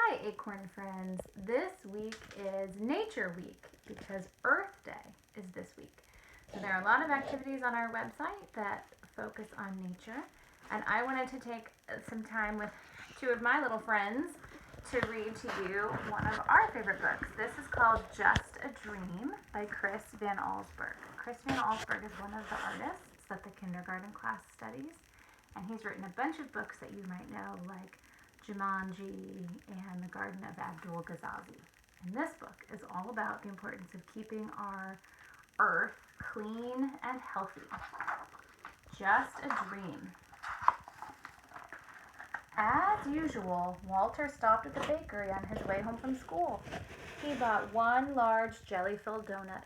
Hi, Acorn friends. This week is Nature Week because Earth Day is this week. So there are a lot of activities on our website that focus on nature, and I wanted to take some time with two of my little friends to read to you one of our favorite books. This is called Just a Dream by Chris Van Allsburg. Chris Van Allsburg is one of the artists that the kindergarten class studies, and he's written a bunch of books that you might know, like Jumanji and The Garden of Abdul Ghazazi. And this book is all about the importance of keeping our earth clean and healthy. Just a Dream. As usual, Walter stopped at the bakery on his way home from school. He bought one large jelly-filled donut.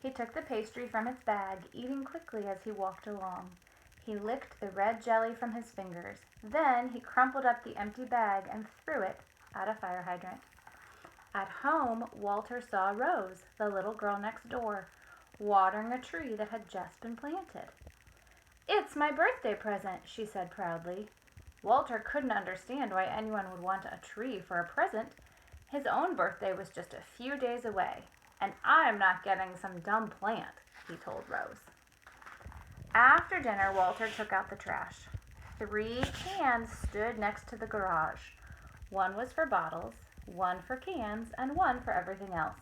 He took the pastry from its bag, eating quickly as he walked along. He licked the red jelly from his fingers. Then he crumpled up the empty bag and threw it at a fire hydrant. At home, Walter saw Rose, the little girl next door, watering a tree that had just been planted. "It's my birthday present," she said proudly. Walter couldn't understand why anyone would want a tree for a present. His own birthday was just a few days away, and I'm not getting some dumb plant, he told Rose. After dinner, Walter took out the trash. 3 cans stood next to the garage. One was for bottles, one for cans, and one for everything else.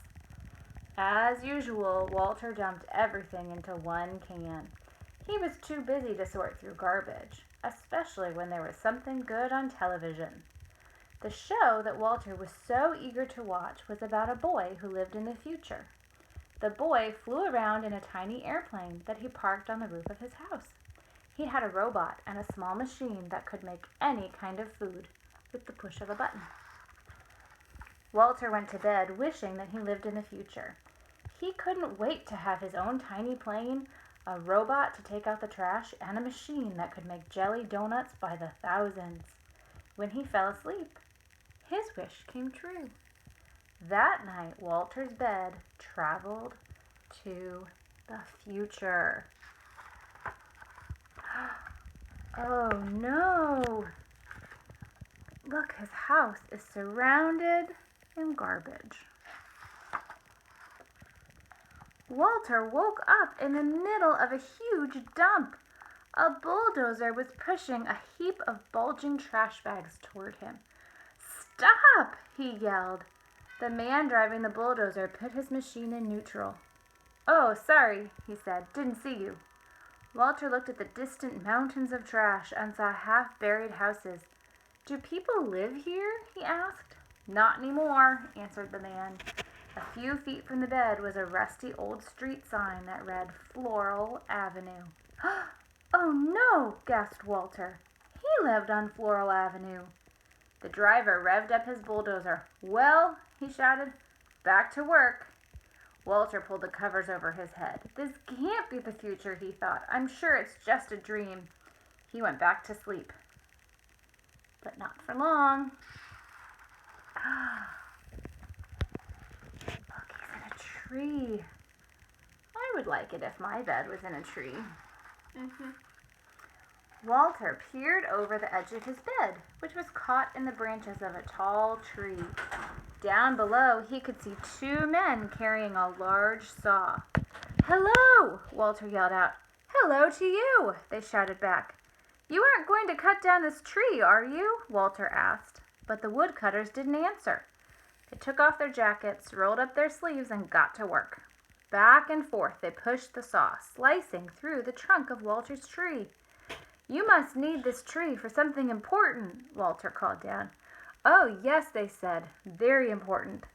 As usual, Walter dumped everything into one can. He was too busy to sort through garbage, especially when there was something good on television. The show that Walter was so eager to watch was about a boy who lived in the future. The boy flew around in a tiny airplane that he parked on the roof of his house. He had a robot and a small machine that could make any kind of food with the push of a button. Walter went to bed wishing that he lived in the future. He couldn't wait to have his own tiny plane, a robot to take out the trash, and a machine that could make jelly donuts by the thousands. When he fell asleep, his wish came true. That night, Walter's bed traveled to the future. Oh no! Look, his house is surrounded in garbage. Walter woke up in the middle of a huge dump. A bulldozer was pushing a heap of bulging trash bags toward him. "Stop!" he yelled. The man driving the bulldozer put his machine in neutral. "Oh, sorry," he said. "Didn't see you." Walter looked at the distant mountains of trash and saw half-buried houses. "Do people live here?" he asked. "Not anymore," answered the man. A few feet from the bed was a rusty old street sign that read Floral Avenue. "Oh no!" gasped Walter. He lived on Floral Avenue. The driver revved up his bulldozer. "Well," he shouted, "back to work." Walter pulled the covers over his head. This can't be the future, he thought. I'm sure it's just a dream. He went back to sleep. But not for long. Look, he's in a tree. I would like it if my bed was in a tree. Walter peered over the edge of his bed, which was caught in the branches of a tall tree. Down below, he could see 2 men carrying a large saw. "Hello!" Walter yelled out. "Hello to you!" they shouted back. "You aren't going to cut down this tree, are you?" Walter asked. But the woodcutters didn't answer. They took off their jackets, rolled up their sleeves, and got to work. Back and forth they pushed the saw, slicing through the trunk of Walter's tree. "You must need this tree for something important," Walter called down. "Oh, yes," they said. "Very important."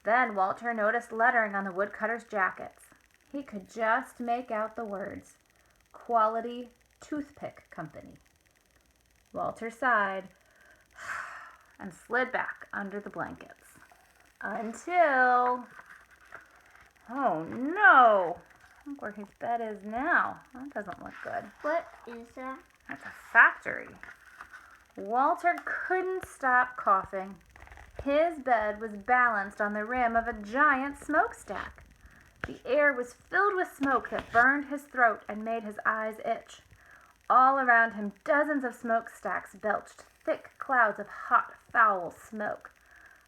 Then Walter noticed lettering on the woodcutter's jackets. He could just make out the words, "Quality Toothpick Company." Walter sighed and slid back under the blankets. Until... Oh no! Look where his bed is now. That doesn't look good. What is that? That's a factory. Walter couldn't stop coughing. His bed was balanced on the rim of a giant smokestack. The air was filled with smoke that burned his throat and made his eyes itch. All around him, dozens of smokestacks belched thick clouds of hot, foul smoke.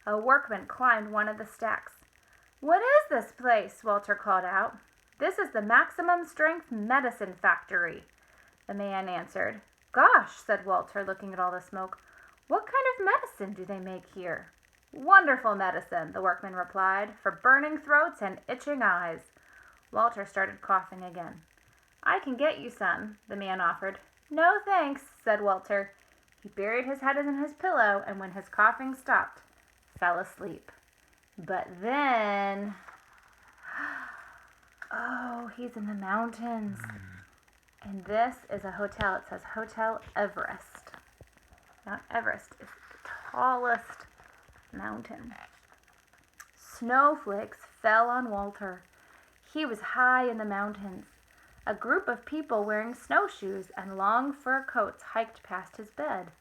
A workman climbed one of the stacks. "What is this place?" Walter called out. "This is the Maximum Strength Medicine Factory," the man answered. "Gosh," said Walter, looking at all the smoke. "What kind of medicine do they make here?" "Wonderful medicine," the workman replied, "for burning throats and itching eyes." Walter started coughing again. "I can get you some," the man offered. "No, thanks," said Walter. He buried his head in his pillow, and when his coughing stopped, fell asleep. But then, oh, he's in the mountains. And this is a hotel. It says Hotel Everest. Mount Everest is the tallest mountain. Snowflakes fell on Walter. He was high in the mountains. A group of people wearing snowshoes and long fur coats hiked past his bed.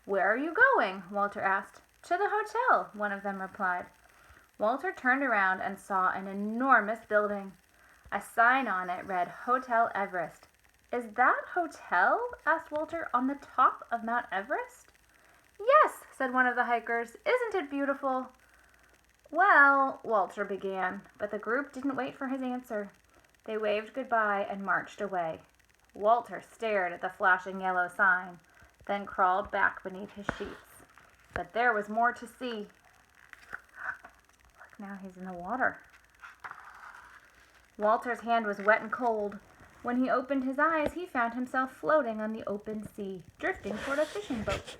"Where are you going?" Walter asked. "To the hotel," one of them replied. Walter turned around and saw an enormous building. A sign on it read Hotel Everest. "Is that hotel?" asked Walter, "on the top of Mount Everest?" "Yes," said one of the hikers. "Isn't it beautiful?" "Well," Walter began, but the group didn't wait for his answer. They waved goodbye and marched away. Walter stared at the flashing yellow sign, then crawled back beneath his sheets. But there was more to see. Look, now he's in the water. Walter's hand was wet and cold. When he opened his eyes, he found himself floating on the open sea, drifting toward a fishing boat.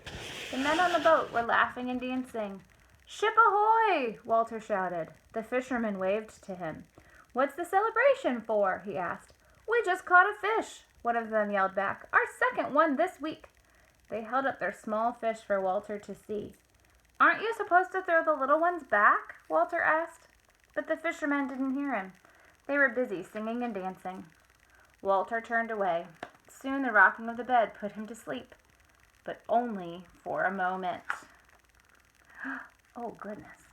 The men on the boat were laughing and dancing. "Ship ahoy!" Walter shouted. The fishermen waved to him. "What's the celebration for?" he asked. "We just caught a fish," one of them yelled back. "Our second one this week." They held up their small fish for Walter to see. "Aren't you supposed to throw the little ones back?" Walter asked. But the fishermen didn't hear him. They were busy singing and dancing. Walter turned away. Soon the rocking of the bed put him to sleep, but only for a moment. Oh, goodness.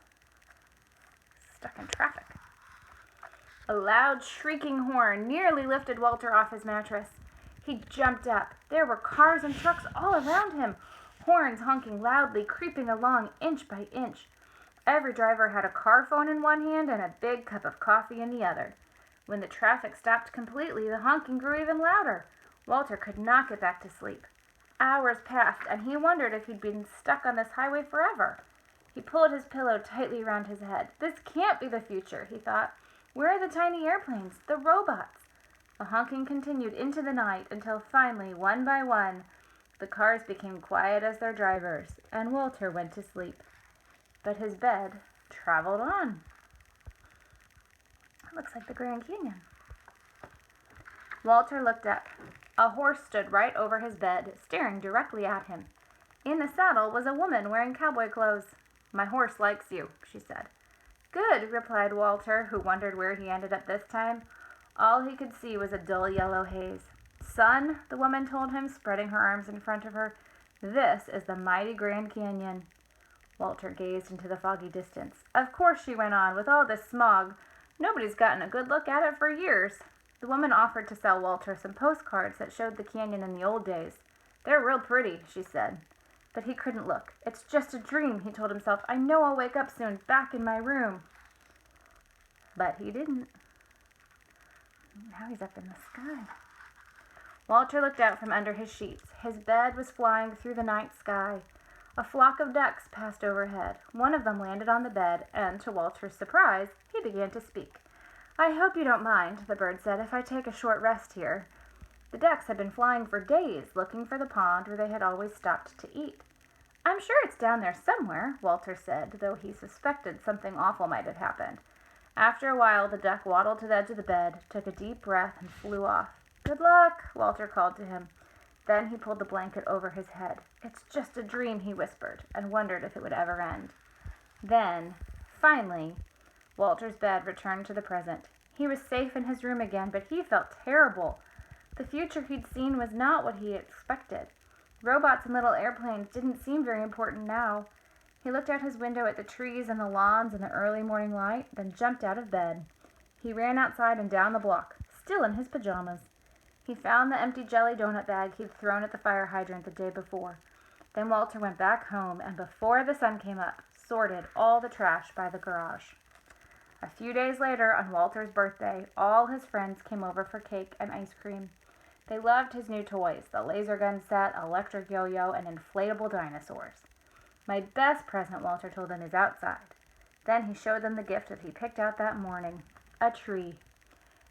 Stuck in traffic. A loud shrieking horn nearly lifted Walter off his mattress. He jumped up. There were cars and trucks all around him, horns honking loudly, creeping along inch by inch. Every driver had a car phone in one hand and a big cup of coffee in the other. When the traffic stopped completely, the honking grew even louder. Walter could not get back to sleep. Hours passed, and he wondered if he'd been stuck on this highway forever. He pulled his pillow tightly around his head. "This can't be the future," he thought. "Where are the tiny airplanes, the robots?" The honking continued into the night until finally, one by one, the cars became quiet as their drivers, and Walter went to sleep. But his bed traveled on. It looks like the Grand Canyon. Walter looked up. A horse stood right over his bed, staring directly at him. In the saddle was a woman wearing cowboy clothes. "My horse likes you," she said. "Good," replied Walter, who wondered where he ended up this time. All he could see was a dull yellow haze. "Son," the woman told him, spreading her arms in front of her, "this is the mighty Grand Canyon." Walter gazed into the foggy distance. "Of course," she went on, "with all this smog, nobody's gotten a good look at it for years." The woman offered to sell Walter some postcards that showed the canyon in the old days. "They're real pretty," she said. But he couldn't look. "It's just a dream," he told himself. "I know I'll wake up soon, back in my room." But he didn't. Now he's up in the sky. Walter looked out from under his sheets. His bed was flying through the night sky. A flock of ducks passed overhead. One of them landed on the bed, and to Walter's surprise, he began to speak. "I hope you don't mind," the bird said, "if I take a short rest here." The ducks had been flying for days, looking for the pond where they had always stopped to eat. "I'm sure it's down there somewhere," Walter said, though he suspected something awful might have happened. After a while, the duck waddled to the edge of the bed, took a deep breath, and flew off. "Good luck," Walter called to him. Then he pulled the blanket over his head. "It's just a dream," he whispered, and wondered if it would ever end. Then, finally, Walter's bed returned to the present. He was safe in his room again, but he felt terrible. The future he'd seen was not what he had expected. Robots and little airplanes didn't seem very important now. He looked out his window at the trees and the lawns in the early morning light, then jumped out of bed. He ran outside and down the block, still in his pajamas. He found the empty jelly donut bag he'd thrown at the fire hydrant the day before. Then Walter went back home and before the sun came up, sorted all the trash by the garage. A few days later, on Walter's birthday, all his friends came over for cake and ice cream. They loved his new toys, the laser gun set, electric yo-yo, and inflatable dinosaurs. My best present, Walter told them, is outside. Then he showed them the gift that he picked out that morning, a tree.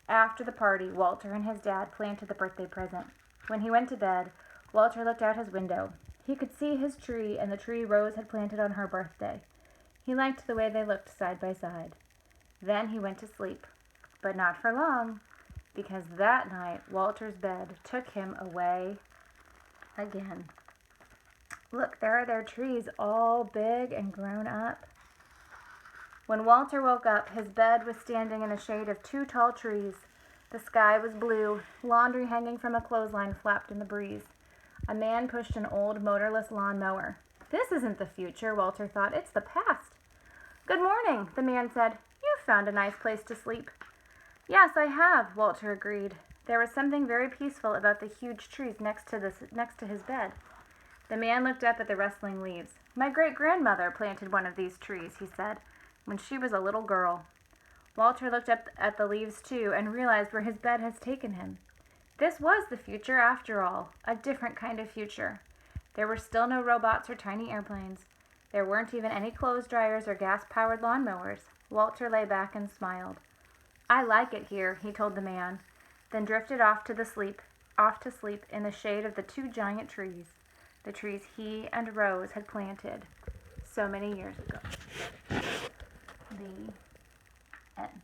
After the party, Walter and his dad planted the birthday present. When he went to bed, Walter looked out his window. He could see his tree and the tree Rose had planted on her birthday. He liked the way they looked side by side. Then he went to sleep, but not for long, because that night Walter's bed took him away again. Look, there are their trees, all big and grown up. When Walter woke up, his bed was standing in the shade of 2 tall trees. The sky was blue. Laundry hanging from a clothesline flapped in the breeze. A man pushed an old motorless lawnmower. This isn't the future, Walter thought. It's the past. Good morning, the man said. You've found a nice place to sleep. Yes, I have, Walter agreed. There was something very peaceful about the huge trees next to his bed. The man looked up at the rustling leaves. My great-grandmother planted one of these trees, he said, when she was a little girl. Walter looked up at the leaves too and realized where his bed has taken him. This was the future after all, a different kind of future. There were still no robots or tiny airplanes. There weren't even any clothes dryers or gas-powered lawnmowers. Walter lay back and smiled. I like it here, he told the man, then drifted off to sleep in the shade of the 2 giant trees, the trees he and Rose had planted so many years ago. The end.